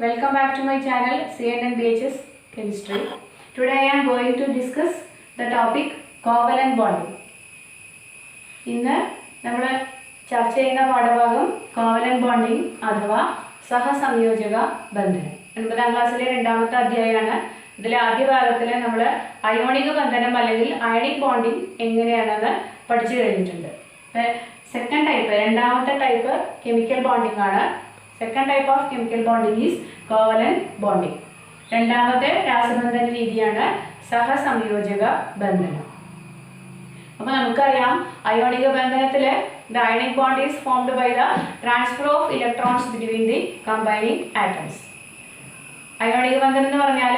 Welcome back to my channel CNN BHS Chemistry. Today I am going to discuss the topic Covalent Bonding. ഇന്ന് നമ്മൾ ചർച്ച ചെയ്യുന്ന പാഠഭാഗം Covalent Bonding അഥവാ സഹസംയോജക ബന്ധനം. 9ാം ക്ലാസ്സിലെ രണ്ടാമത്തെ അധ്യായമാണ്. ഇതിലെ ആദ്യ ഭാഗത്തിൽ നമ്മൾ അയോണിക ബന്ധനം അല്ലെങ്കിൽ അയണിക് ബോണ്ടിങ് എങ്ങനെയാണെന്ന് പഠിച്ചു കഴിഞ്ഞിട്ടുണ്ട്. സെക്കൻഡ് ടൈപ്പ് രണ്ടാമത്തെ ടൈപ്പ് കെമിക്കൽ ബോണ്ടിങ് ആണ്. Second type of chemical bonding is covalent bonding. രണ്ടാമത്തെ രാസബന്ധന രീതിയാണ് സഹസംയോജക ബന്ധനം. അപ്പോൾ നമുക്കറിയാം അയോണിക ബന്ധനത്തിൽ the ionic bond is formed by the transfer of electrons between the combining atoms. അയോണിക ബന്ധനം എന്ന് പറഞ്ഞാൽ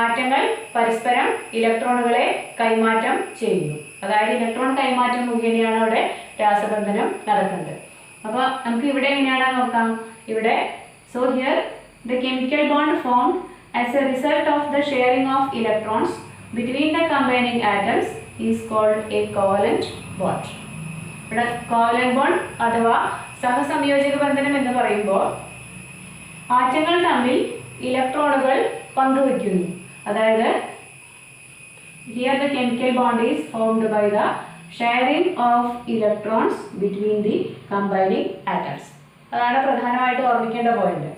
ആറ്റങ്ങൾ പരസ്പരം ഇലക്ട്രോണുകളെ കൈമാറ്റം ചെയ്യുന്നു. അതായത് ഇലക്ട്രോൺ കൈമാറ്റം മുഖേനയാണ് അവിടെ രാസബന്ധനം നടക്കുന്നത്. അപ്പോൾ നമുക്ക് ഇവിടെ എങ്ങനെയാണ് നോക്കാം. ഇവിടെ so here the chemical bond formed as a result of the sharing of electrons between the combining atoms is called a covalent bond. ഇവിടെ covalent bond അഥവാ സഹസംയോജക ബന്ധനം എന്ന് പറയുമ്പോൾ ആറ്റങ്ങൾ തമ്മിൽ ഇലക്ട്രോണുകൾ പങ്കുവയ്ക്കുന്നു. അതായത് here the chemical bond is formed by the sharing of electrons between the combining atoms. അതാണ് പ്രധാനമായിട്ട് ഓർമ്മിക്കേണ്ട പോയിന്റ്.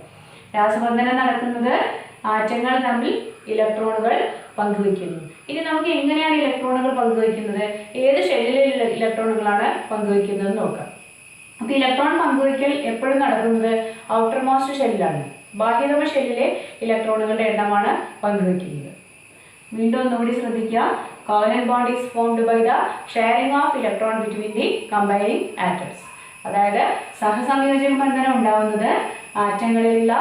രാസബന്ധനം നടക്കുന്നത് ആറ്റങ്ങൾ തമ്മിൽ ഇലക്ട്രോണുകൾ പങ്കുവയ്ക്കുന്നു. ഇനി നമുക്ക് എങ്ങനെയാണ് ഇലക്ട്രോണുകൾ പങ്കുവയ്ക്കുന്നത്, ഏത് ഷെല്ലിലെ ഇലക്ട്രോണുകളാണ് പങ്കുവയ്ക്കുന്നത് നോക്കാം. അപ്പോൾ ഇലക്ട്രോൺ പങ്കുവയ്ക്കൽ എപ്പോഴും നടക്കുന്നത് ഔട്ടർ മോസ്റ്റ് ഷെല്ലിലാണ്. ബാഹ്യതമ ഷെല്ലിലെ ഇലക്ട്രോണുകളുടെ എണ്ണമാണ് പങ്കുവയ്ക്കുന്നത്. വീണ്ടും ഒന്നുകൂടി ശ്രദ്ധിക്കുക. Covalent bond is formed by the sharing of electron between the combining atoms. അതായത് സഹസംയോജക ബന്ധനം ഉണ്ടാവുന്നത് ആറ്റങ്ങളിലുള്ള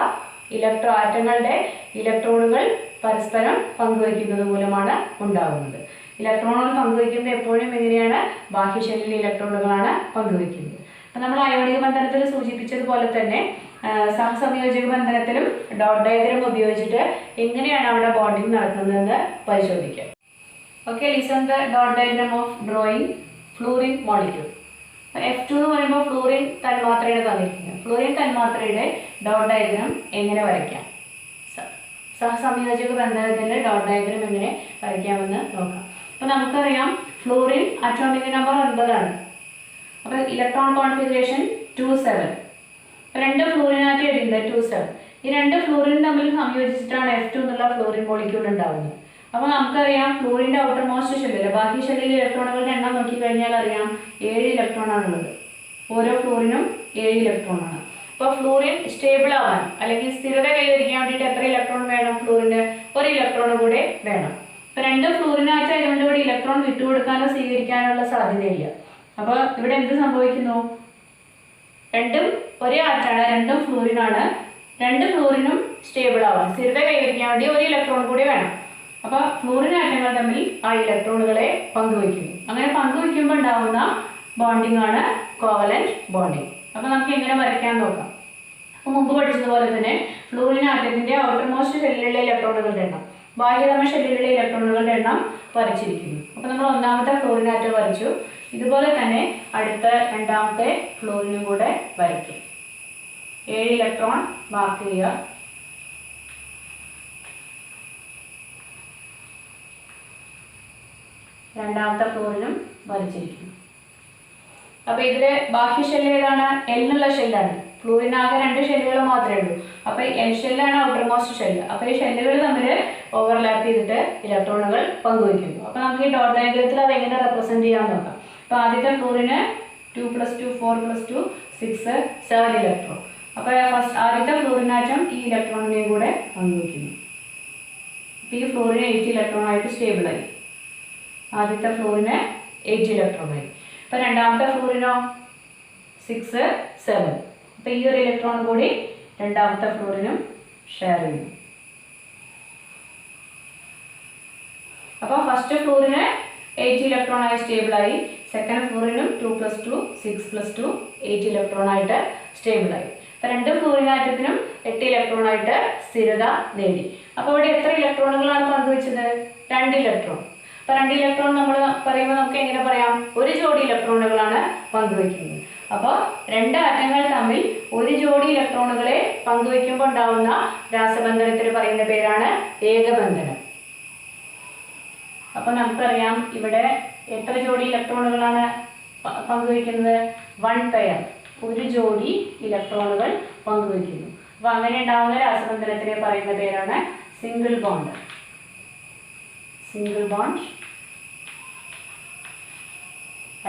ആറ്റങ്ങളുടെ ഇലക്ട്രോണുകൾ പരസ്പരം പങ്കുവയ്ക്കുന്നത് മൂലമാണ് ഉണ്ടാകുന്നത്. ഇലക്ട്രോണുകൾ പങ്കുവയ്ക്കുന്നത് എപ്പോഴും എങ്ങനെയാണ്, ബാഹ്യ ഷെല്ലിലെ ഇലക്ട്രോണുകളാണ് പങ്കുവയ്ക്കുന്നത്. അപ്പം നമ്മൾ അയോണിക ബന്ധനത്തിൽ സൂചിപ്പിച്ചതുപോലെ തന്നെ സഹസംയോജക ബന്ധനത്തിലും ഡോട്ട് ഡയഗ്രം ഉപയോഗിച്ചിട്ട് എങ്ങനെയാണ് അവിടെ ബോണ്ടിങ് നടക്കുന്നതെന്ന് പരിശോധിക്കാം. Okay, listen the dot diagram of drawing fluorine molecule. F2 എന്ന് പറയുമ്പോൾ ഫ്ലൂറിൻ തന്മാത്രയുടെ തന്നിരിക്കുന്നത്. ഫ്ലൂറിൻ തന്മാത്രയുടെ ഡോട്ട് ഡയഗ്രം എങ്ങനെ വരയ്ക്കാം, സഹസംയോജക ബന്ധനത്തിൻ്റെ ഡോട്ട് ഡയഗ്രം എങ്ങനെ വരയ്ക്കാമെന്ന് നോക്കാം. അപ്പോൾ നമുക്കറിയാം ഫ്ലൂറിൻ അറ്റോമിക് നമ്പർ 9 അപ്പോൾ ഇലക്ട്രോൺ കോൺഫിഗറേഷൻ 2,7. രണ്ട് ഫ്ലൂറിനായിട്ട് എഴുതുന്നത് 2,7. ഈ രണ്ട് ഫ്ലൂറിൻ തമ്മിൽ സംയോജിച്ചിട്ടാണ് F2 എന്നുള്ള ഫ്ലൂറിൻ മോളിക്യൂൾ ഉണ്ടാകുന്നത്. അപ്പോൾ നമുക്കറിയാം ഫ്ലൂറിൻ്റെ ഔട്ടർ മോസ്റ്റ് ഷെല്ലിൽ ബാഹ്യ ഷെല്ലിൽ ഇലക്ട്രോണുകളുടെ എണ്ണം നോക്കിക്കഴിഞ്ഞാൽ അറിയാം 7 ഇലക്ട്രോണാണുള്ളത്. ഓരോ ഫ്ലൂറിനും 7 ഇലക്ട്രോണാണ്. അപ്പോൾ ഫ്ലൂറിൻ സ്റ്റേബിൾ ആവാൻ അല്ലെങ്കിൽ സ്ഥിരത കൈവരിക്കാൻ വേണ്ടിയിട്ട് എത്ര ഇലക്ട്രോൺ വേണം, ഫ്ലൂറിന് 1 ഇലക്ട്രോൺ കൂടെ വേണം. അപ്പോൾ രണ്ട് ഫ്ലൂറിനായിട്ട് അതുകൊണ്ട് ഇവിടെ ഇലക്ട്രോൺ വിട്ടുകൊടുക്കാനോ സ്വീകരിക്കാനുള്ള സാധ്യതയില്ല. അപ്പോൾ ഇവിടെ എന്ത് സംഭവിക്കുന്നു, രണ്ടും ഒരേ ആറ്റാണ്, രണ്ടും ഫ്ലൂറിനാണ്. രണ്ട് ഫ്ലൂറിനും സ്റ്റേബിൾ ആവാൻ സ്ഥിരത കൈവരിക്കാൻ വേണ്ടി 1 ഇലക്ട്രോൺ കൂടി വേണം. അപ്പോൾ ഫ്ലൂറിൻ ആറ്റങ്ങൾ തമ്മിൽ ആ ഇലക്ട്രോണുകളെ പങ്കുവയ്ക്കുന്നു. അങ്ങനെ പങ്കുവയ്ക്കുമ്പോൾ ഉണ്ടാകുന്ന ബോണ്ടിങ് ആണ് കോവലന്റ് ബോണ്ടിങ്. അപ്പോൾ നമുക്ക് എങ്ങനെ വരയ്ക്കാൻ നോക്കാം. അപ്പോൾ മുമ്പ് പഠിച്ചതുപോലെ തന്നെ ഫ്ലൂറിൻ ആറ്റത്തിൻ്റെ ഔട്ടർ മോസ്റ്റ് ഷെല്ലിലുള്ള ഇലക്ട്രോണുകളുടെ എണ്ണം, ബാഹ്യതമ ഷെല്ലിലുള്ള ഇലക്ട്രോണുകളുടെ എണ്ണം വരച്ചിരിക്കുന്നു. അപ്പോൾ നമ്മൾ ഒന്നാമത്തെ ഫ്ലൂറിൻ ആറ്റം വരച്ചു. ഇതുപോലെ തന്നെ അടുത്ത രണ്ടാമത്തെ ഫ്ലൂറിനും കൂടെ വരയ്ക്കും. 7 ഇലക്ട്രോൺ മാർക്ക് ചെയ്യുക. രണ്ടാമത്തെ ഫ്ലൂറിനും വരച്ചിരിക്കുന്നു. അപ്പോൾ ഇതിൽ ബാഹ്യ ഷെല്ല് ഏതാണ്, എന്നുള്ള ഷെല്ലാണ്. ഫ്ലൂറിനാകെ 2 ഷെല്ലുകൾ മാത്രമേ ഉള്ളൂ. അപ്പോൾ എൽ ഷെല്ലാണ് ഔട്ടർ മോസ്റ്റ് ഷെല്ല്. അപ്പോൾ ഈ ഷെല്ലുകൾ തമ്മിൽ ഓവർലാപ്പ് ചെയ്തിട്ട് ഇലക്ട്രോണുകൾ പങ്കുവയ്ക്കുന്നു. അപ്പോൾ നമുക്ക് ഈ ഡോട്ട് ഡയഗ്രത്തിൽ അത് എങ്ങനെ റെപ്രസെൻറ്റ് ചെയ്യാൻ നോക്കാം. അപ്പോൾ ആദ്യത്തെ ഫ്ലൂറിന് 2 + 2 4 + 2 6 7 ഇലക്ട്രോൺ. അപ്പോൾ ആദ്യത്തെ ഫ്ലൂറിനാറ്റം ഈ ഇലക്ട്രോണിനെയും കൂടെ പങ്കുവയ്ക്കുന്നു. അപ്പോൾ ഈ ഫ്ലൂറിന് 8 ഇലക്ട്രോൺ ആയിട്ട് സ്റ്റേബിളായി. ആദ്യത്തെ ഫ്ലൂറിന് 8 ഇലക്ട്രോണായി. അപ്പോൾ രണ്ടാമത്തെ ഫ്ലൂറിനോ 6 7. അപ്പോൾ ഈ ഒരു ഇലക്ട്രോൺ കൂടി രണ്ടാമത്തെ ഫ്ലൂറിനും ഷെയർ ചെയ്യും. അപ്പോൾ ഫസ്റ്റ് ഫ്ലൂറിന് 8 ഇലക്ട്രോണായി സ്റ്റേബിളായി. സെക്കൻഡ് ഫ്ലൂറിനും 2 + 2 6 + 2 8 ഇലക്ട്രോണായിട്ട് സ്റ്റേബിളായി. അപ്പോൾ രണ്ട് ഫ്ലൂറിൻ ആറ്റത്തിനും 8 ഇലക്ട്രോണായിട്ട് സ്ഥിരത നേടി. അപ്പോൾ ഇവിടെ എത്ര ഇലക്ട്രോണുകളാണ് പങ്കുവെച്ചത്, 2 ഇലക്ട്രോൺ. അപ്പോൾ 2 ഇലക്ട്രോൺ നമ്മൾ പറയുമ്പോൾ നമുക്ക് എങ്ങനെ പറയാം, ഒരു ജോഡി ഇലക്ട്രോണുകളാണ് പങ്കുവയ്ക്കുന്നത്. അപ്പോൾ രണ്ട് ആറ്റങ്ങൾ തമ്മിൽ ഒരു ജോഡി ഇലക്ട്രോണുകളെ പങ്കുവയ്ക്കുമ്പോൾ ഉണ്ടാവുന്ന രാസബന്ധനത്തിന് പറയുന്ന പേരാണ് ഏകബന്ധനം. അപ്പോൾ നമുക്കറിയാം ഇവിടെ എത്ര ജോഡി ഇലക്ട്രോണുകളാണ് പങ്കുവയ്ക്കുന്നത്? 1 പെയർ, ഒരു ജോഡി ഇലക്ട്രോണുകൾ പങ്കുവയ്ക്കുന്നു. അപ്പോൾ അങ്ങനെ ഉണ്ടാകുന്ന രാസബന്ധനത്തിനെ പറയുന്ന പേരാണ് സിംഗിൾ ബോണ്ട്. സിംഗിൾ ബോണ്ട്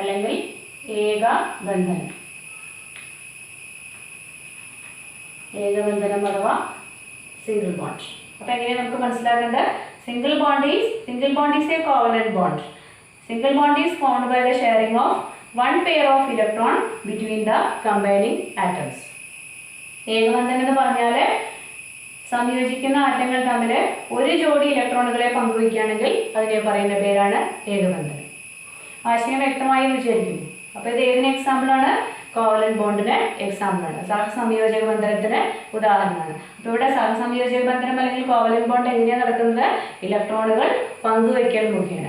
അല്ലെങ്കിൽ ഏകബന്ധനം. ഏകബന്ധനം അഥവാ സിംഗിൾ ബോണ്ട്. അപ്പോൾ എങ്ങനെയാണ് നമുക്ക് മനസ്സിലാക്കേണ്ടത്? Single bond is a covalent bond. Single bond is formed by the sharing of one pair of electron between the combining atoms. ഏകബന്ധനം എന്ന് പറഞ്ഞാൽ സംയോജിക്കുന്ന ആറ്റങ്ങൾ തമ്മിൽ ഒരു ജോഡി ഇലക്ട്രോണുകളെ പങ്കുവയ്ക്കുകയാണെങ്കിൽ അതിനെ പറയുന്ന പേരാണ് ഏകബന്ധനം. ആശയം വ്യക്തമായി വിചാരിക്കുന്നു. അപ്പോൾ ഇത് ഏതിന് എക്സാമ്പിളാണ്? കോവലന്റ് ബോണ്ടിന് എക്സാമ്പിളാണ്. സഹസംയോജക ബന്ധനത്തിന് ഉദാഹരണമാണ്. അപ്പോൾ ഇവിടെ സഹസംയോജക ബന്ധനം അല്ലെങ്കിൽ കോവലന്റ് ബോണ്ട് എങ്ങനെയാണ് നടക്കുന്നത്? ഇലക്ട്രോണുകൾ പങ്കുവയ്ക്കൽ മുഖേന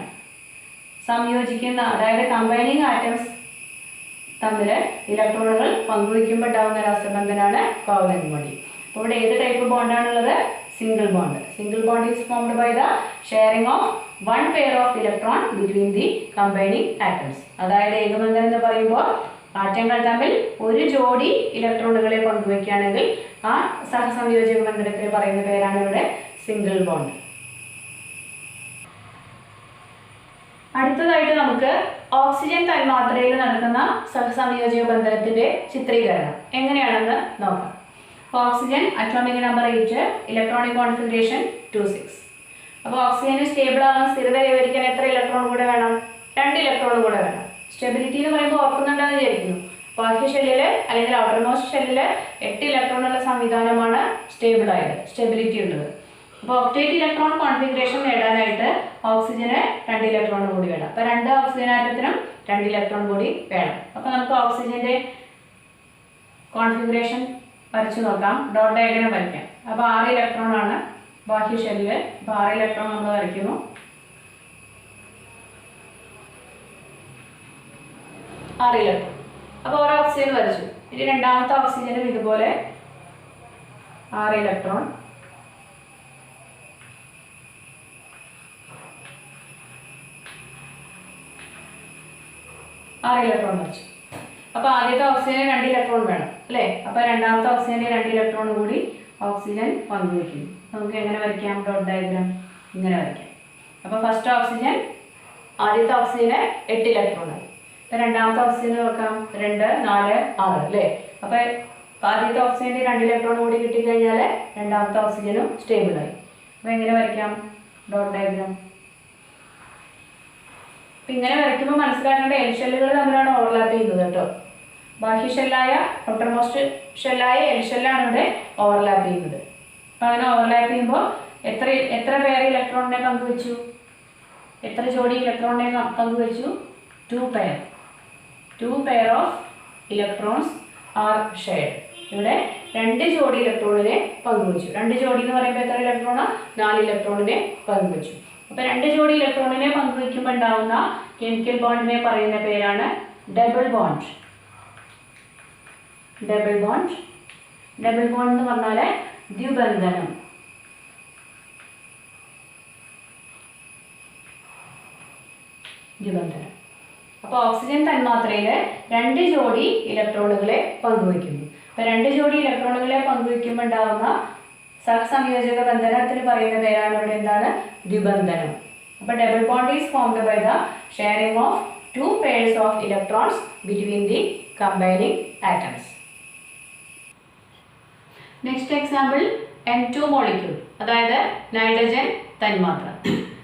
സംയോജിക്കുന്ന, അതായത് കമ്പൈനിങ് ആറ്റംസ് തമ്മിൽ ഇലക്ട്രോണുകൾ പങ്കുവയ്ക്കുമ്പോൾ ഉണ്ടാകുന്ന രാസബന്ധനമാണ് കോവലന്റ് ബോണ്ടിങ്. അപ്പോൾ ഇവിടെ ഏത് ടൈപ്പ് ബോണ്ടാണുള്ളത്? Single bond. Single bond is formed by the sharing of one pair of electron between the combining atoms. അതായത് ഏകബന്ധനം എന്ന് പറയുമ്പോൾ ആറ്റങ്ങൾ തമ്മിൽ ഒരു ജോഡി ഇലക്ട്രോണുകളെ പങ്കുവയ്ക്കുകയാണെങ്കിൽ ആ സഹസംയോജക ബന്ധനത്തിന് പറയുന്ന പേരാണ് ഇവിടെ സിംഗിൾ ബോണ്ട്. അടുത്തതായിട്ട് നമുക്ക് ഓക്സിജൻ തന്മാത്രയിൽ നടക്കുന്ന സഹസംയോജക ബന്ധനത്തിന്റെ ചിത്രീകരണം എങ്ങനെയാണെന്ന് നോക്കാം. Oxygen atomic number 8, electronic configuration 2,6. അപ്പോൾ ഓക്സിജന് സ്റ്റേബിൾ ആവാൻ, സ്ഥിരത കൈവരിക്കാൻ എത്ര ഇലക്ട്രോൺ കൂടെ വേണം? 2 ഇലക്ട്രോൺ കൂടെ വേണം. സ്റ്റെബിലിറ്റി എന്ന് പറയുമ്പോൾ ഓർക്കുന്നുണ്ടെന്ന് വിചാരിക്കുന്നു. ബാഹ്യ ഷെല്ലിൽ അല്ലെങ്കിൽ ഔട്ടർമോസ്റ്റ് ഷെല്ലിൽ 8 ഇലക്ട്രോണുള്ള സംവിധാനമാണ് സ്റ്റേബിൾ ആയത്, സ്റ്റെബിലിറ്റി ഉള്ളത്. അപ്പോൾ ഒക്ടേറ്റ് ഇലക്ട്രോൺ കോൺഫിഗറേഷൻ നേടാനായിട്ട് ഓക്സിജന് 2 ഇലക്ട്രോൺ കൂടി വേണം. അപ്പോൾ 2 ഓക്സിജൻ ആറ്റത്തിനും 2 ഇലക്ട്രോൺ കൂടി വേണം. അപ്പോൾ നമുക്ക് ഓക്സിജന്റെ കോൺഫിഗറേഷൻ വരച്ചു നോക്കാം. ഡോട്ട് ഡയഗ്രം വരയ്ക്കാം. അപ്പോൾ 6 ഇലക്ട്രോൺ ആണ് ബാഹ്യ ഷെല്ലിൽ. അപ്പോൾ 6 ഇലക്ട്രോൺ നമ്മൾ വരയ്ക്കുന്നു. 6 ഇലക്ട്രോൺ. അപ്പോൾ ഒരു ഓക്സിജൻ വരച്ചു. ഇനി രണ്ടാമത്തെ ഓക്സിജനും ഇതുപോലെ 6 ഇലക്ട്രോൺ. വരച്ചു. അപ്പോൾ ആദ്യത്തെ ഓക്സിജന് 2 ഇലക്ട്രോൺ വേണം അല്ലേ? അപ്പോൾ രണ്ടാമത്തെ ഓക്സിജന് 2 ഇലക്ട്രോൺ കൂടി ഓക്സിജൻ പങ്കുവയ്ക്കുന്നു. നമുക്ക് എങ്ങനെ വരയ്ക്കാം? ഡോട്ട് ഡയഗ്രാം ഇങ്ങനെ വരയ്ക്കാം. അപ്പോൾ ഫസ്റ്റ് ഓക്സിജൻ, ആദ്യത്തെ ഓക്സിജന് 8 ഇലക്ട്രോൺ ആയി. അപ്പോൾ രണ്ടാമത്തെ ഓക്സിജൻ നോക്കാം, 2, 4, 6 അല്ലേ? അപ്പോൾ ആദ്യത്തെ ഓക്സിജന് 2 ഇലക്ട്രോൺ കൂടി കിട്ടിക്കഴിഞ്ഞാൽ രണ്ടാമത്തെ ഓക്സിജനും സ്റ്റേബിളായി. അപ്പോൾ എങ്ങനെ വരയ്ക്കാം? Dot diagram. അപ്പം ഇങ്ങനെ വരയ്ക്കുമ്പോൾ മനസ്സിലാക്കേണ്ട എൽ ഷെല്ലുകൾ തമ്മിലാണ് ഓവർലാപ്പ് ചെയ്യുന്നത് കേട്ടോ. ബാഹ്യ ഷെല്ലായ ഔട്ടർമോസ്റ്റ് ഷെല്ലായ എൽ ഷെല്ലാണ് ഇവിടെ ഓവർലാപ്പ് ചെയ്യുന്നത്. അപ്പം അങ്ങനെ ഓവർലാപ്പ് ചെയ്യുമ്പോൾ എത്ര പെയർ ഇലക്ട്രോണിനെ പങ്കുവെച്ചു? എത്ര ജോഡി ഇലക്ട്രോണിനെ പങ്കുവെച്ചു? 2 pair. 2 pair of electrons are shared. ഇവിടെ 2 ജോഡി ഇലക്ട്രോണിനെ പങ്കുവെച്ചു. 2 ജോഡി എന്ന് പറയുമ്പോൾ എത്ര ഇലക്ട്രോണാണ്? 4 ഇലക്ട്രോണിനെ പങ്കുവെച്ചു. അപ്പോൾ 2 ജോഡി ഇലക്ട്രോണിനെ പങ്കുവയ്ക്കുമ്പോൾ ഉണ്ടാവുന്ന കെമിക്കൽ ബോണ്ടിനെ പറയുന്ന പേരാണ് double bond. Double bond. Double bond എന്ന് പറഞ്ഞാൽ ദ്വിബന്ധനം. ദ്വിബന്ധനം. അപ്പോൾ ഓക്സിജൻ തന്മാത്രയിൽ 2 ജോഡി ഇലക്ട്രോണുകളെ പങ്കുവയ്ക്കുന്നു. അപ്പോൾ 2 ജോഡി ഇലക്ട്രോണുകളെ പങ്കുവയ്ക്കുമ്പോൾ ഉണ്ടാവുന്ന സഹസംയോജക ബന്ധനത്തിന് പറയുന്ന പേരാണ് ഇവിടെ എന്താണ്? ദ്വിബന്ധനം. അപ്പോൾ double bond is formed by the sharing of 2 pairs of electrons between the combining atoms. Next example N2 molecule, അതായത് നൈട്രജൻ തന്മാത്ര.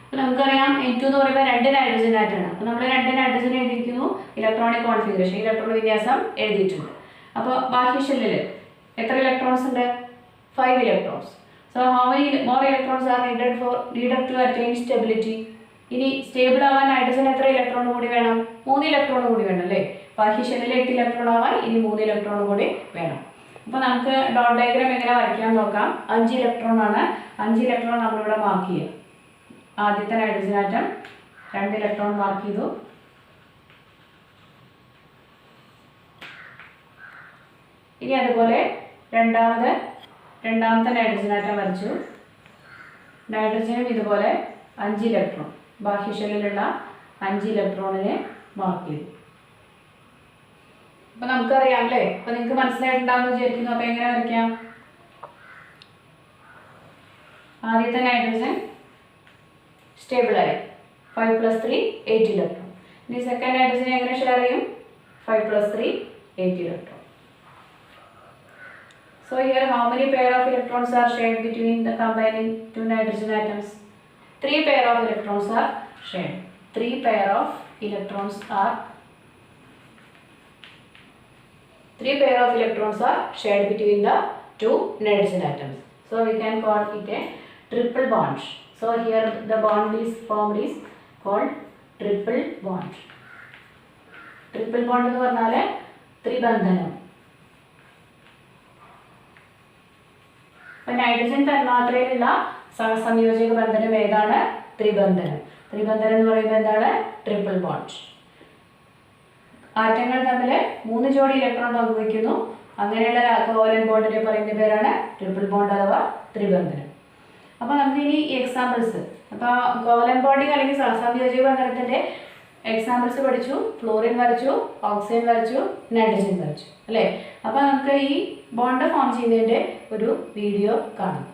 അപ്പോൾ നമുക്കറിയാം N2 എന്ന് പറയുമ്പോൾ 2 നൈട്രജൻ ആറ്റമാണ്. അപ്പോൾ നമ്മൾ 2 നൈട്രജൻ എഴുതിയിരിക്കുന്നു. ഇലക്ട്രോണിക് കോൺഫിഗറേഷൻ, ഇലക്ട്രോൺ വിന്യാസം എഴുതിയിട്ടുണ്ട്. അപ്പോൾ ബാഹ്യ ഷെല്ലിൽ എത്ര ഇലക്ട്രോൺസ് ഉണ്ട്? 5 electrons. So how many more electrons are needed to attain stability? ഇനി സ്റ്റേബിൾ ആവാൻ നൈട്രജൻ എത്ര ഇലക്ട്രോൺ കൂടി വേണം? 3 ഇലക്ട്രോൺ കൂടി വേണം അല്ലേ? ബാഹ്യ ഷെല്ലിൽ 8 ഇലക്ട്രോൺ ആവാൻ ഇനി 3 ഇലക്ട്രോൺ കൂടി വേണം. അപ്പോൾ നമുക്ക് ഡോട്ട് ഡയഗ്രാം എങ്ങനെ വരയ്ക്കാൻ നോക്കാം. 5 ഇലക്ട്രോൺ ആണ്. 5 ഇലക്ട്രോൺ നമ്മളിവിടെ മാർക്ക് ചെയ്യുക. ആദ്യത്തെ നൈട്രജൻ ആറ്റം 2 ഇലക്ട്രോൺ മാർക്ക് ചെയ്തു. ഇനി അതുപോലെ രണ്ടാമത്തെ നൈട്രജൻ ആറ്റം വരച്ചു. നൈട്രജനും ഇതുപോലെ 5 ഇലക്ട്രോൺ, ബാഹ്യ ഷെല്ലിലുള്ള 5 ഇലക്ട്രോണിനെ മാർക്ക് ചെയ്തു. അപ്പോൾ നമുക്കറിയാം അല്ലേ, അപ്പോൾ നിങ്ങൾക്ക് മനസ്സിലായിട്ടുണ്ടാവുമെന്ന് വിചാരിക്കുന്നു. അപ്പോൾ എങ്ങനെ വരയ്ക്കാം? ആദ്യത്തെ നൈട്രജൻ സ്റ്റേബിളായി, 5 + 3 8 ഇലക്ട്രോൺ. ഇനി സെക്കൻഡ് നൈട്രജൻ എങ്ങനെ ഷെയർ ചെയ്യും? 5 + 3 8 electron. So here how many pair of electrons are shared between the combining two nitrogen atoms? 3 pair of electrons are shared. 3 pair of electrons are shared between the two nitrogen atoms. So we can call it a triple bond. So here the bond is formed is called triple bond. Triple bond എന്ന് പറഞ്ഞാൽ ത്രിബന്ധനം. അപ്പോൾ nitrogen തന്മാത്രയിലുള്ള സഹസംയോജക ബന്ധനം ഏതാണ്? ത്രിബന്ധനം. ത്രിബന്ധനം എന്ന് പറയുമ്പോൾ എന്താണ്? Triple bond. ആറ്റങ്ങൾ തമ്മിൽ 3 ജോഡി ഇലക്ട്രോൺ പങ്കുവയ്ക്കുന്നു. അങ്ങനെയുള്ള കോവലന്റ് ബോണ്ടിനെ പറയുന്ന പേരാണ് ട്രിപ്പിൾ ബോണ്ട് അഥവാ ത്രിബന്ധനം. അപ്പോൾ നമുക്ക് ഇനി എക്സാമ്പിൾസ്, അപ്പോൾ കോവലന്റ് ബോണ്ടിങ് അല്ലെങ്കിൽ സഹസംയോജക ബന്ധനത്തിൻ്റെ എക്സാമ്പിൾസ് പഠിച്ചു. ഫ്ലോറിൻ വരച്ചു, ഓക്സിജൻ വരച്ചു, നൈട്രജൻ വരച്ചു അല്ലേ. അപ്പോൾ നമുക്ക് ഈ ബോണ്ട് ഫോം ചെയ്യുന്നതിൻ്റെ ഒരു വീഡിയോ കാണാം.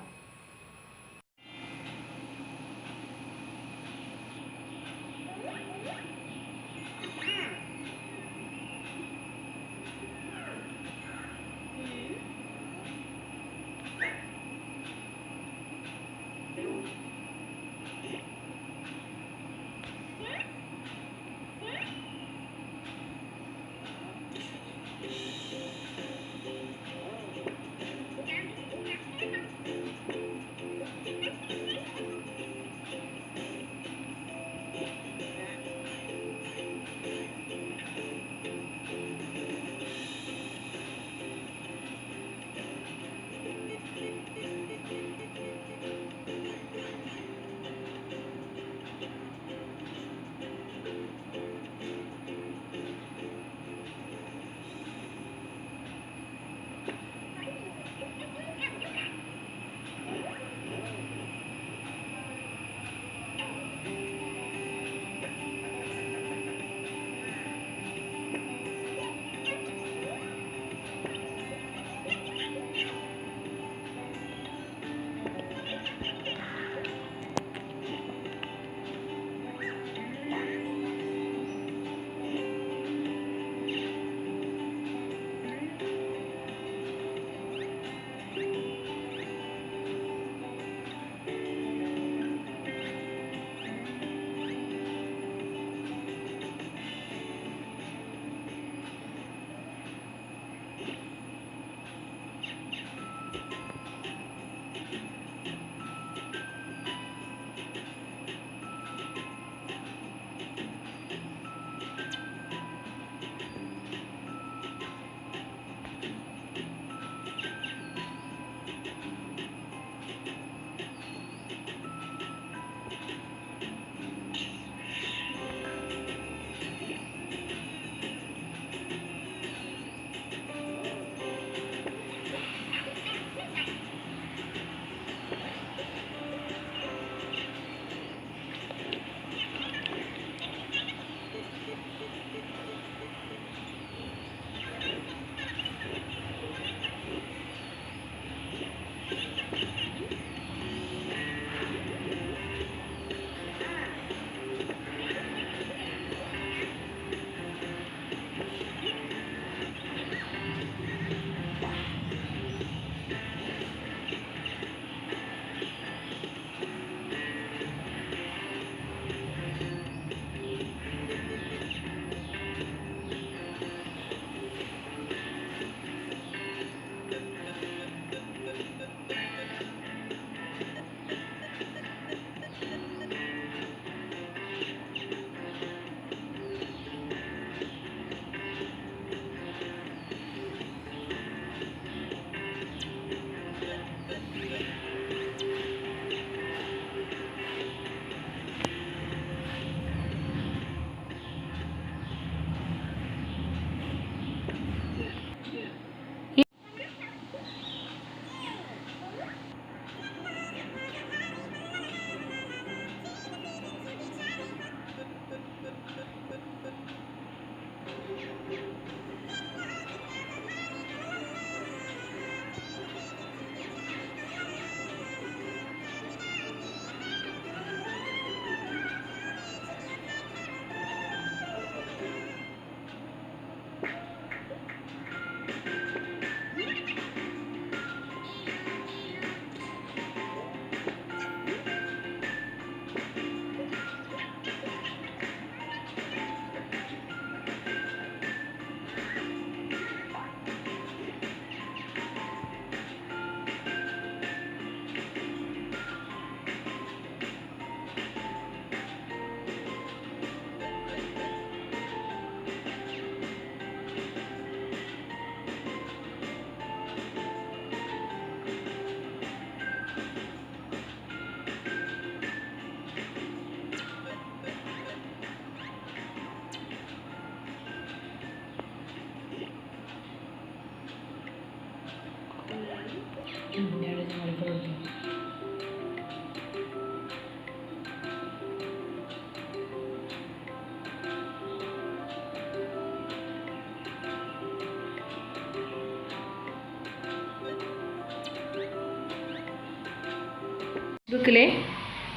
ബുക്കിലെ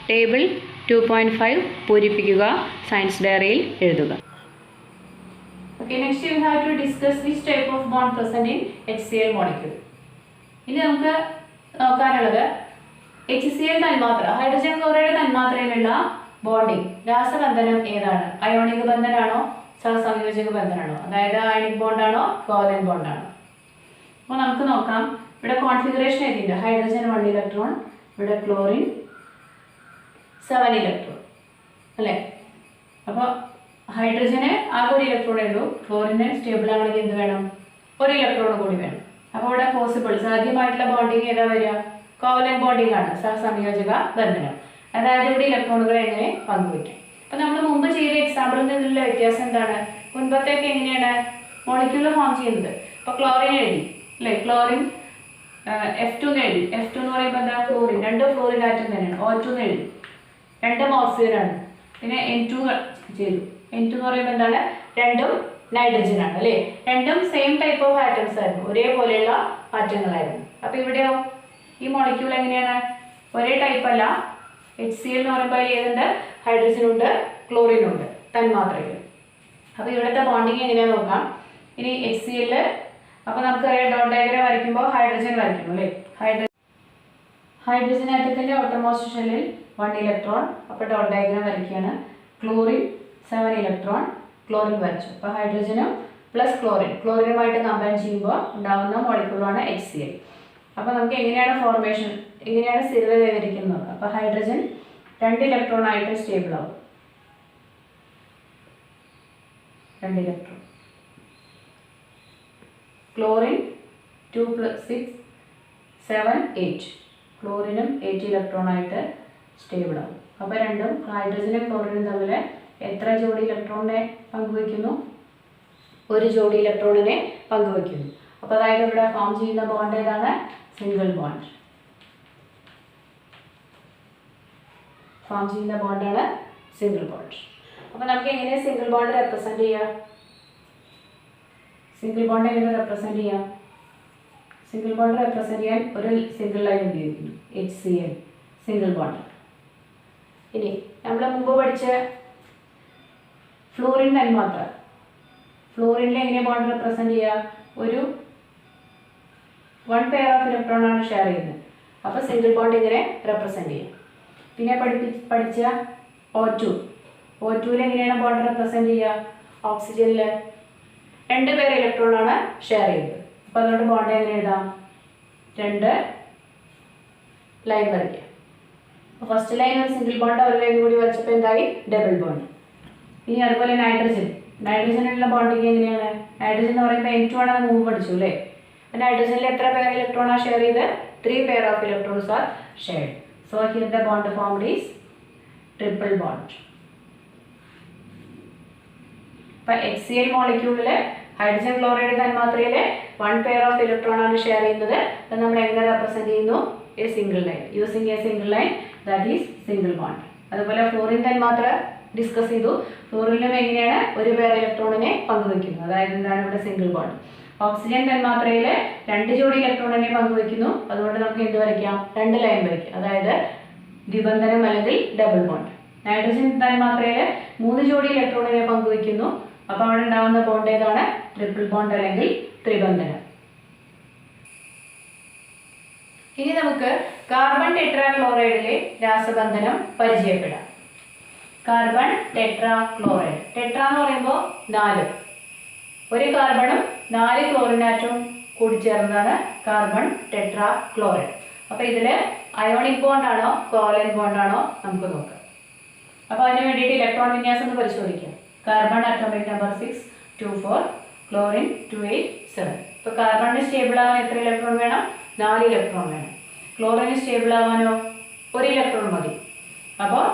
ടേബിൾ 2.5 പൂരിപ്പിക്കുക, സയൻസ് ഡയറിയിൽ എഴുതുക. Okay, next we have to discuss which type of bond present in HCl molecule. ഇനി നമുക്ക് നോക്കാനുള്ളത് HCl തന്മാത്ര, ഹൈഡ്രജൻ ക്ലോറൈഡ് തന്മാത്രയിലുള്ള ബോണ്ടിങ് രാസബന്ധനം ഏതാണ്? അയോണിക് ബന്ധനാണോ സഹസംയോജക ബന്ധനാണോ? അതായത് അയണിക് ബോണ്ടാണോ കോവലന്റ് ബോണ്ടാണോ? അപ്പോൾ നമുക്ക് നോക്കാം. ഇവിടെ കോൺഫിഗറേഷൻ എഴുതിയിട്ടുണ്ട്. ഹൈഡ്രജൻ 1 ഇലക്ട്രോൺ, ഇവിടെ ക്ലോറിൻ 7 ഇലക്ട്രോൺ അല്ലേ. അപ്പോൾ ഹൈഡ്രജന് ആകെ 1 ഇലക്ട്രോണേ ഉള്ളൂ. ക്ലോറിന് സ്റ്റേബിൾ ആണെങ്കിൽ എന്ത് വേണം? 1 ഇലക്ട്രോൺ കൂടി വേണം. അപ്പോൾ ഇവിടെ പോസിബിൾ സാധ്യമായിട്ടുള്ള ബോണ്ടിങ് ഏതാ വരിക? കോവലന്റ് ബോണ്ടിങ് ആണ്, സഹസംയോജക ബന്ധനം. അതായത് ഇവിടെ ഇലക്ട്രോണുകൾ എങ്ങനെ പങ്കുവയ്ക്കും. അപ്പോൾ നമ്മൾ മുമ്പ് ചെയ്ത എക്സാമ്പിളിൽ നിന്നുള്ള വ്യത്യാസം എന്താണ്? മുൻപത്തേക്ക് എങ്ങനെയാണ് മോളിക്യൂൾ ഫോം ചെയ്യുന്നത്? ഇപ്പോൾ ക്ലോറിൻ എഴുതി അല്ലേ, ക്ലോറിൻ F2 എന്ന് എഴുതി. F2 എന്ന് പറയുമ്പോൾ എന്താ? ഫ്ലോറിൻ, 2 ഫ്ലോറിൻ ആറ്റം തന്നെയാണ്. O2 എന്ന് എഴുതി, 2 ഓക്സിജൻ ആണ്. പിന്നെ N2 ചെയ്തു. N2 എന്ന് പറയുമ്പോൾ എന്താണ്? 2 നൈട്രജൻ ആണ് അല്ലേ. 2 സെയിം ടൈപ്പ് ഓഫ് ആറ്റംസ് ആയിരുന്നു, ഒരേപോലെയുള്ള ആറ്റങ്ങളായിരുന്നു. അപ്പോൾ ഇവിടെയോ ഈ മോളിക്യൂൾ എങ്ങനെയാണ്? ഒരേ ടൈപ്പ് അല്ല. HCl എന്ന് പറയുമ്പോൾ ഏതുണ്ട്? ഹൈഡ്രജൻ ഉണ്ട്, ക്ലോറിൻ ഉണ്ട് തന്മാത്രയിൽ. അപ്പോൾ ഇവിടുത്തെ ബോണ്ടിങ് എങ്ങനെയാണെന്ന് നോക്കാം. ഇനി HCl, അപ്പോൾ നമുക്കറിയാം ഡോട്ട് ഡയഗ്രാം വരയ്ക്കുമ്പോൾ ഹൈഡ്രജൻ വരയ്ക്കണം അല്ലേ. ഹൈഡ്രജൻ ആറ്റത്തിൻ്റെ ഔട്ടർമോസ്റ്റ് ഷെല്ലിൽ 1 ഇലക്ട്രോൺ, അപ്പോൾ ഡോട്ട് ഡയഗ്രാം വരയ്ക്കുകയാണ്. ക്ലോറിൻ 7 ഇലക്ട്രോൺ, ക്ലോറിൻ വരച്ചു. അപ്പോൾ ഹൈഡ്രജനും പ്ലസ് ക്ലോറിനുമായിട്ട് കമ്പൈൻ ചെയ്യുമ്പോൾ ഉണ്ടാകുന്ന മോളിക്യൂളാണ് HCl. അപ്പോൾ നമുക്ക് എങ്ങനെയാണ് ഫോർമേഷൻ, എങ്ങനെയാണ് സ്ഥിരത കൈവരിക്കുന്നത്? അപ്പോൾ ഹൈഡ്രജൻ 2 ഇലക്ട്രോൺ ആയിട്ട് സ്റ്റേബിൾ ആവും. 2 ഇലക്ട്രോൺ. ക്ലോറിൻ 2 + 6 7 8, ക്ലോറിനും 8 ഇലക്ട്രോൺ ആയിട്ട് സ്റ്റേബിൾ ആവും. അപ്പോൾ രണ്ടും ഹൈഡ്രജനും ക്ലോറിനും തമ്മിൽ എത്ര ജോഡി ഇലക്ട്രോണിനെ പങ്കുവയ്ക്കുന്നു? 1 ജോഡി ഇലക്ട്രോണിനെ പങ്കുവയ്ക്കുന്നു. അപ്പോൾ അതായത് ഇവിടെ ഫോം ചെയ്യുന്ന ബോണ്ട് ഏതാണ്? Single bond. ഫോം ചെയ്യുന്ന ബോണ്ടാണ് സിംഗിൾ ബോണ്ട്. അപ്പോൾ നമുക്ക് എങ്ങനെയാണ് സിംഗിൾ ബോണ്ട് റെപ്രസെൻറ്റ് ചെയ്യുക? സിംഗിൾ ബോണ്ട് എങ്ങനെ റെപ്രസെൻറ്റ് ചെയ്യാം? സിംഗിൾ ബോണ്ട് റെപ്രസെൻറ്റ് ചെയ്യാൻ ഒരു സിംഗിൾ ലൈൻ ഉപയോഗിക്കുന്നു, HCl സിംഗിൾ ബോണ്ട്. ഇനി നമ്മൾ മുമ്പ് പഠിച്ച ഫ്ലോറിൻ തന്മാത്ര, ഫ്ലോറിനിൽ എങ്ങനെ ബോണ്ട് റെപ്രസെൻറ്റ് ചെയ്യുക? ഒരു 1 പെയർ ഓഫ് ഇലക്ട്രോൺ ആണ് ഷെയർ ചെയ്യുന്നത്. അപ്പോൾ സിംഗിൾ ബോണ്ട് ഇങ്ങനെ റെപ്രസെൻറ്റ് ചെയ്യാം. പിന്നെ പഠിച്ച O2 എങ്ങനെയാണ് ബോണ്ട് റെപ്രസെൻറ്റ് ചെയ്യുക? ഓക്സിജനിൽ 2 പേർ ഇലക്ട്രോൺ ആണ് ഷെയർ ചെയ്യുന്നത്. അപ്പോൾ അതുകൊണ്ട് ബോണ്ട് എങ്ങനെ എഴുതാം? 2 ലൈൻ വരയ്ക്കാം. അപ്പോൾ ഫസ്റ്റ് ലൈൻ ഒരു സിംഗിൾ ബോണ്ട്, ഒരു ലൈൻ കൂടി വരച്ചപ്പോൾ എന്തായി? Double bond. ഇനി അതുപോലെ നൈട്രജനുള്ള ബോണ്ടിങ് എങ്ങനെയാണ്? നൈട്രജൻ എന്ന് പറയുമ്പോൾ N2 ആണെന്ന് മുമ്പ് പഠിച്ചു അല്ലേ. നൈട്രജനിൽ എത്ര പേർ ഇലക്ട്രോൺ ആണ് ഷെയർ ചെയ്ത്? 3 pair of electrons are shared. So here the bond formed is triple bond. അപ്പോൾ HCl മോളിക്യൂളിൽ ഹൈഡ്രജൻ ക്ലോറൈഡ് തന്മാത്രയിൽ 1 പെയർ ഓഫ് ഇലക്ട്രോൺ ആണ് ഷെയർ ചെയ്യുന്നത്. അത് നമ്മൾ എങ്ങനെ റെപ്രസെൻറ്റ് ചെയ്യുന്നു? A single line, using a single line, that is single bond. അതുപോലെ ഫ്ലോറിൻ തന്മാത്ര ഡിസ്കസ് ചെയ്തു. ഫ്ലോറിനും എങ്ങനെയാണ്? 1 പെയർ ഇലക്ട്രോണിനെ പങ്കുവയ്ക്കുന്നു, അതായത് എന്താണ് ഇവിടെ സിംഗിൾ ബോണ്ട്. ഓക്സിജൻ തന്മാത്രയിൽ 2 ജോഡി ഇലക്ട്രോണിനെ പങ്കുവയ്ക്കുന്നു. അതുകൊണ്ട് നമുക്ക് എന്ത് വരയ്ക്കാം? 2 ലൈൻ വരയ്ക്കാം, അതായത് ദ്വിബന്ധനം അല്ലെങ്കിൽ ഡബിൾ ബോണ്ട്. നൈട്രജൻ തന്മാത്രയിൽ 3 ജോഡി ഇലക്ട്രോണിനെ പങ്കുവയ്ക്കുന്നു. അപ്പോൾ അവിടെ ഉണ്ടാകുന്ന ബോണ്ട് ഏതാണ്? ട്രിപ്പിൾ ബോണ്ട് അല്ലെങ്കിൽ ത്രിബന്ധനം. ഇനി നമുക്ക് കാർബൺ ടെട്രാക്ലോറൈഡിലെ രാസബന്ധനം പരിചയപ്പെടാം. കാർബൺ ടെട്രാക്ലോറൈഡ്, ടെട്രാ എന്ന് പറയുമ്പോൾ 4, ഒരു കാർബണും 4 ക്ലോറിൻ ആറ്റവും കൂടി ചേർന്നതാണ് കാർബൺ ടെട്രാക്ലോറൈഡ്. അപ്പോൾ ഇതിൽ അയോണിക് ബോണ്ടാണോ കോവലന്റ് ബോണ്ടാണോ നമുക്ക് നോക്കാം. അപ്പോൾ അതിന് വേണ്ടിയിട്ട് ഇലക്ട്രോൺ വിന്യാസം ഒന്ന് പരിശോധിക്കാം. Carbon atomic number 6 2 4, chlorine 2 8 7. ഇപ്പോൾ കാർബണിന് സ്റ്റേബിൾ ആവാൻ എത്ര ഇലക്ട്രോൺ വേണം? 4 ഇലക്ട്രോൺ വേണം. ക്ലോറിന് സ്റ്റേബിൾ ആവാനോ 1 ഇലക്ട്രോൺ മതി. അപ്പോൾ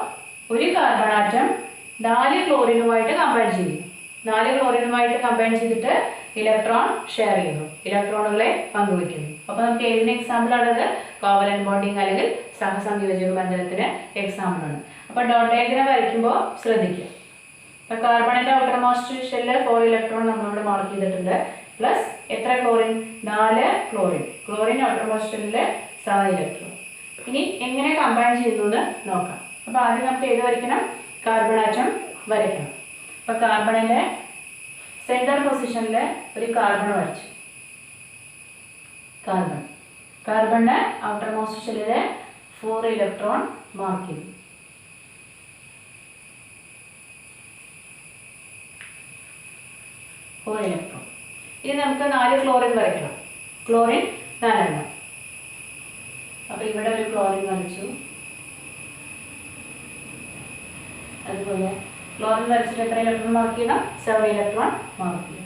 ഒരു കാർബൺ ആറ്റം 4 ക്ലോറിനുമായിട്ട് കമ്പൈൻ ചെയ്യും. 4 ക്ലോറിനുമായിട്ട് കമ്പൈൻ ചെയ്തിട്ട് ഇലക്ട്രോൺ ഷെയർ ചെയ്യുന്നു, ഇലക്ട്രോണുകളെ പങ്കുവയ്ക്കുന്നു. അപ്പോൾ നമുക്ക് ഏതിന് എക്സാമ്പിൾ ആണത്? കോവലന്റ് ബോണ്ടിങ് അല്ലെങ്കിൽ സഹസംയോജക ബന്ധനത്തിന് എക്സാമ്പിൾ ആണ്. അപ്പോൾ ഡോട്ട് ഡയഗ്രം വരയ്ക്കുമ്പോൾ ശ്രദ്ധിക്കുക. അപ്പോൾ കാർബണിന്റെ ഔട്ടർമോസ്റ്റ് ഷെല്ലിൽ 4 ഇലക്ട്രോൺ നമ്മളിവിടെ മാർക്ക് ചെയ്തിട്ടുണ്ട്. പ്ലസ് എത്ര ക്ലോറിൻ? 4 ക്ലോറിൻ. ക്ലോറിൻ ഔട്ടർമോസ്റ്റ് ഷെല്ലിൽ 7 ഇലക്ട്രോൺ. ഇനി എങ്ങനെ കമ്പൈൻ ചെയ്യുന്നു എന്ന് നോക്കാം. അപ്പോൾ ആദ്യം നമുക്ക് ഏത് വരയ്ക്കണം? കാർബൺ ആറ്റം വരയ്ക്കണം. അപ്പോൾ കാർബണിന്റെ സെൻട്രൽ പൊസിഷനിൽ ഒരു കാർബൺ വരച്ചു. കാർബണിന്റെ ഔട്ടർമോസ്റ്റ് ഷെല്ലിൽ 4 ഇലക്ട്രോൺ മാർക്ക് ചെയ്തു. ഇലക്ട്രോൺ. ഇനി നമുക്ക് 4 ക്ലോറിൻ വരയ്ക്കണം. ക്ലോറിൻ 4 എണ്ണം. അപ്പോൾ ഇവിടെ ഒരു ക്ലോറിൻ വരച്ചു. അതുപോലെ ക്ലോറിൻ വരച്ചിട്ട് എത്ര ഇലക്ട്രോൺ മാർക്ക് ചെയ്യണം? 7 ഇലക്ട്രോൺ മാർക്ക് ചെയ്യണം.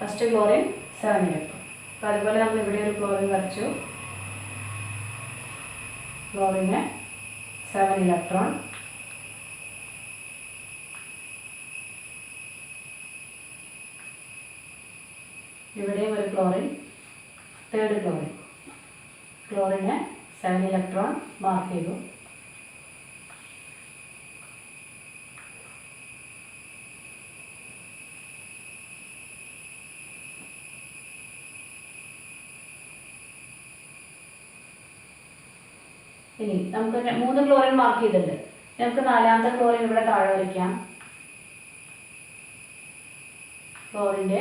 First chlorine 7 electron. അപ്പോൾ അതുപോലെ നമ്മൾ ഇവിടെ ഒരു ക്ലോറിൻ വരച്ചു. ക്ലോറിന് 7 ഇലക്ട്രോൺ. ഇവിടെയും ഒരു ക്ലോറിൻ, തേർഡ് ക്ലോറിൻ. ക്ലോറിന് 7 ഇലക്ട്രോൺ മാർക്ക് ചെയ്തു. ഇനി നമുക്ക് 3 ക്ലോറിൻ മാർക്ക് ചെയ്തിട്ടുണ്ട്. നമുക്ക് 4ാമത്തെ ക്ലോറിൻ ഇവിടെ താഴെ വരയ്ക്കാം. ക്ലോറിൻ്റെ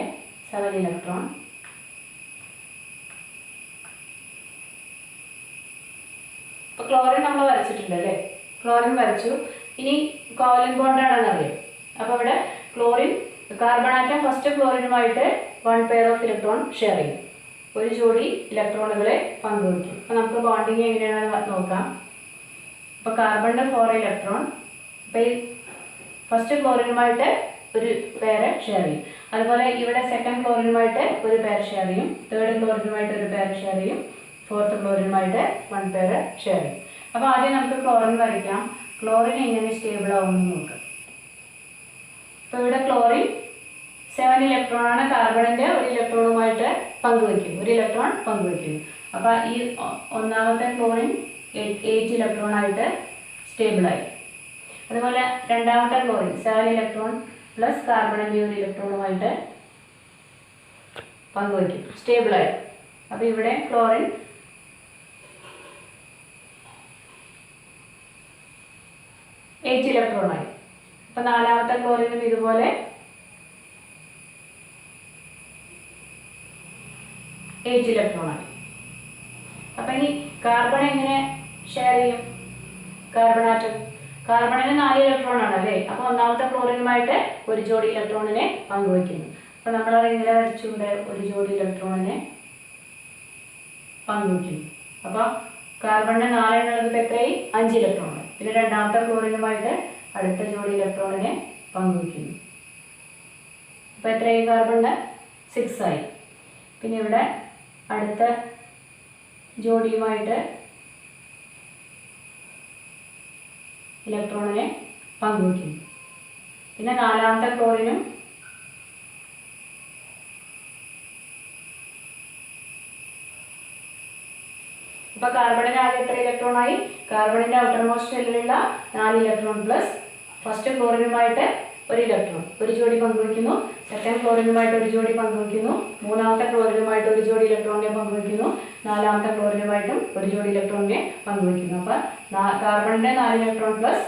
7 ഇലക്ട്രോൺ. അപ്പോൾ ക്ലോറിൻ നമ്മൾ വരച്ചിട്ടുണ്ട് അല്ലേ? ക്ലോറിൻ വരച്ചു. ഇനി കോവലന്റ് ബോണ്ട് ആണെന്ന് അറിയാം. അപ്പോൾ ഇവിടെ ക്ലോറിൻ കാർബൺ ആറ്റം ഫസ്റ്റ് ക്ലോറിനുമായിട്ട് 1 പെയർ ഓഫ് ഇലക്ട്രോൺ ഷെയർ ചെയ്യും. ഒരു ജോഡി ഇലക്ട്രോണുകളെ പങ്കുവയ്ക്കും. അപ്പോൾ നമുക്ക് ബോണ്ടിങ് എങ്ങനെയാണെന്ന് നോക്കാം. അപ്പോൾ കാർബണിൻ്റെ 4 ഇലക്ട്രോൺ. അപ്പോൾ ഈ ഫസ്റ്റ് ക്ലോറിനുമായിട്ട് ഒരു പെയർ ഷെയർ ചെയ്യും. അതുപോലെ ഇവിടെ സെക്കൻഡ് ക്ലോറിനുമായിട്ട് ഒരു പെയർ ഷെയർ ചെയ്യും. തേർഡ് ക്ലോറിനുമായിട്ട് ഒരു പെയർ ഷെയർ ചെയ്യും. ഫോർത്ത് ക്ലോറിനുമായിട്ട് 1 പെയർ ഷെയർ ചെയ്യും. അപ്പോൾ ആദ്യം നമുക്ക് ക്ലോറിൻ വരയ്ക്കാം. ക്ലോറിൻ എങ്ങനെ സ്റ്റേബിൾ ആവുമെന്ന് നോക്കാം. അപ്പോൾ ഇവിടെ ക്ലോറിൻ 7 ഇലക്ട്രോൺ ആണ്. കാർബണിൻ്റെ ഒരു ഇലക്ട്രോണുമായിട്ട് പങ്കുവയ്ക്കും, ഒരു ഇലക്ട്രോൺ പങ്കുവയ്ക്കുന്നു. അപ്പോൾ ഈ ഒന്നാമത്തെ ക്ലോറിൻ 8 ഇലക്ട്രോൺ ആയിട്ട് സ്റ്റേബിളായി. അതുപോലെ രണ്ടാമത്തെ ക്ലോറിൻ 7 ഇലക്ട്രോൺ പ്ലസ് കാർബണിൻ്റെ ഒരു ഇലക്ട്രോണുമായിട്ട് പങ്കുവയ്ക്കും, സ്റ്റേബിളായി. അപ്പോൾ ഇവിടെ ക്ലോറിൻ 8 ഇലക്ട്രോണായി. അപ്പോൾ നാലാമത്തെ ക്ലോറിനും ഇതുപോലെ 8 ഇലക്ട്രോണായി. അപ്പം ഇനി കാർബൺ എങ്ങനെ ഷെയർ ചെയ്യും? കാർബൺ ആറ്റം കാർബണിന് 4 ഇലക്ട്രോൺ ആണ് അല്ലേ? അപ്പോൾ ഒന്നാമത്തെ ക്ലോറിനുമായിട്ട് ഒരു ജോഡി ഇലക്ട്രോണിനെ പങ്കുവയ്ക്കുന്നു. അപ്പോൾ നമ്മളത് എങ്ങനെ വരച്ചുകൊണ്ട് ഒരു ജോഡി ഇലക്ട്രോണിനെ പങ്കുവയ്ക്കുന്നു. അപ്പോൾ കാർബണിന് 4 എന്നുള്ളത് എത്രയായി? 5 ഇലക്ട്രോൺ. പിന്നെ രണ്ടാമത്തെ ക്ലോറിനുമായിട്ട് അടുത്ത ജോഡി ഇലക്ട്രോണിനെ പങ്കുവയ്ക്കുന്നു. അപ്പോൾ എത്രയായി? കാർബണിന് 6 ആയി. പിന്നെ ഇവിടെ അടുത്ത ജോഡിയുമായിട്ട് ഇലക്ട്രോണിനെ പങ്കുവയ്ക്കുന്നു. പിന്നെ നാലാമത്തെ ക്ലോറിനും അപ്പോൾ കാർബണിന് ആകെ എത്ര ഇലക്ട്രോണായി? കാർബണിൻ്റെ ഔട്ടർമോസ്റ്റ് ഷെല്ലിലുള്ള 4 ഇലക്ട്രോൺ പ്ലസ് ഫസ്റ്റ് ക്ലോറിനുമായിട്ട് ഒരു ഇലക്ട്രോൺ ഒരു ജോഡി പങ്കുവയ്ക്കുന്നു. സെക്കൻഡ് ക്ലോറിനുമായിട്ട് ഒരു ജോഡി പങ്കുവയ്ക്കുന്നു. മൂന്നാമത്തെ ക്ലോറിനുമായിട്ട് ഒരു ജോഡി ഇലക്ട്രോണിനെ പങ്കുവയ്ക്കുന്നു. നാലാമത്തെ ക്ലോറിനുമായിട്ടും ഒരു ജോഡി ഇലക്ട്രോണിനെ പങ്കുവയ്ക്കുന്നു. അപ്പോൾ കാർബണിൻ്റെ 4 ഇലക്ട്രോൺ പ്ലസ്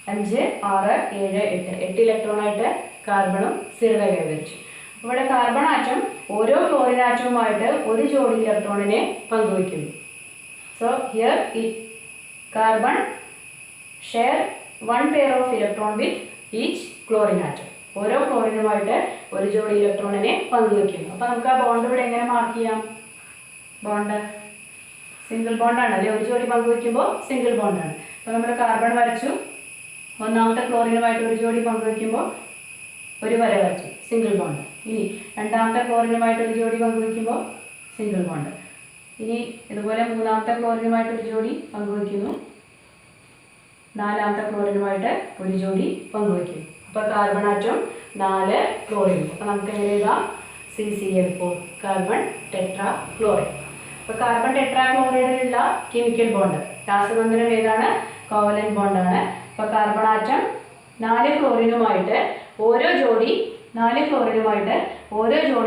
5, 6, 7, 8 ഇലക്ട്രോണായിട്ട് കാർബണും സ്ഥിരത കൈവരിച്ചു. ഇവിടെ കാർബൺ ആറ്റം ഓരോ ക്ലോറിൻ ആറ്റവുമായിട്ട് ഒരു ജോഡി ഇലക്ട്രോണിനെ പങ്കുവയ്ക്കുന്നു. സോ ഹിയർ ഈ carbon share 1 pair of electron with each chlorine atom. ഓരോ ക്ലോറിനുമായിട്ട് ഒരു ജോഡി ഇലക്ട്രോണിനെ പങ്കുവയ്ക്കുന്നു. അപ്പോൾ നമുക്ക് ആ ബോണ്ട് ഇവിടെ എങ്ങനെ മാർക്ക് ചെയ്യാം? ബോണ്ട് സിംഗിൾ ബോണ്ടാണ് അല്ലേ? ഒരു ജോഡി പങ്കുവയ്ക്കുമ്പോൾ സിംഗിൾ ബോണ്ടാണ്. അപ്പോൾ നമ്മൾ കാർബൺ വരച്ചു. ഒന്നാമത്തെ ക്ലോറിനുമായിട്ട് ഒരു ജോഡി പങ്കുവയ്ക്കുമ്പോൾ ഒരു വര വരച്ചു, സിംഗിൾ ബോണ്ട്. ഇനി രണ്ടാമത്തെ ക്ലോറിനുമായിട്ട് ഒരു ജോഡി പങ്കുവയ്ക്കുമ്പോൾ സിംഗിൾ ബോണ്ട്. ഇനി ഇതുപോലെ മൂന്നാമത്തെ ക്ലോറിനുമായിട്ട് ഒരു ജോഡി പങ്കുവയ്ക്കുന്നു, നാലാമത്തെ ക്ലോറിനുമായിട്ട് ഒരു ജോഡി പങ്കുവയ്ക്കും. അപ്പോൾ കാർബൺ ആറ്റം 4 ക്ലോറിൻ. അപ്പോൾ നമുക്ക് എങ്ങനെ എഴുതാം? CCl4 carbon tetra chloride. അപ്പോൾ കാർബൺ ടെട്രാ ക്ലോറൈഡിലുള്ള കെമിക്കൽ ബോണ്ട് രാസബന്ധനം ഏതാണ്? കോവലന്റ് ബോണ്ടാണ്. അപ്പോൾ കാർബൺ ആറ്റം 4 ക്ലോറിനുമായിട്ട് ഓരോ ജോഡി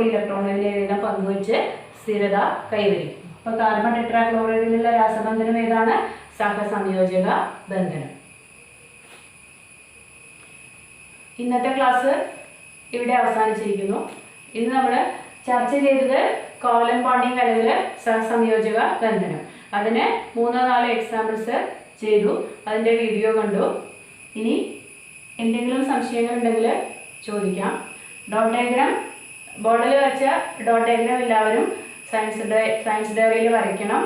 ഇലക്ട്രോണുകളുടെ എണ്ണം പങ്കുവച്ച് സ്ഥിരത കൈവരിക്കും. അപ്പോൾ കാർബൺ ടെട്രാ ക്ലോറൈഡിലുള്ള രാസബന്ധനം ഏതാണ്? സഹസംയോജക ബന്ധനം. ഇന്നത്തെ ക്ലാസ് ഇവിടെ അവസാനിച്ചിരിക്കുന്നു. ഇന്ന് നമ്മൾ ചർച്ച ചെയ്തത് കോവലന്റ് ബോണ്ടിങ് അല്ലെങ്കിൽ സഹസംയോജക ബന്ധനം. അതിന് 3-4 എക്സാമ്പിൾസ് ചെയ്തു, അതിൻ്റെ വീഡിയോ കണ്ടു. ഇനി എന്തെങ്കിലും സംശയങ്ങളുണ്ടെങ്കിൽ ചോദിക്കാം. ഡോട്ട് ഡയഗ്രാം ബോർഡിൽ വെച്ച ഡോട്ട് ഡയഗ്രാം എല്ലാവരും സയൻസ് ഡയറിയിൽ വരയ്ക്കണം,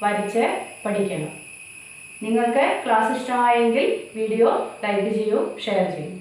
വരച്ച് പഠിക്കണം. നിങ്ങൾക്ക് ക്ലാസ് ഇഷ്ടമായെങ്കിൽ വീഡിയോ ലൈക്ക് ചെയ്യൂ, ഷെയർ ചെയ്യൂ.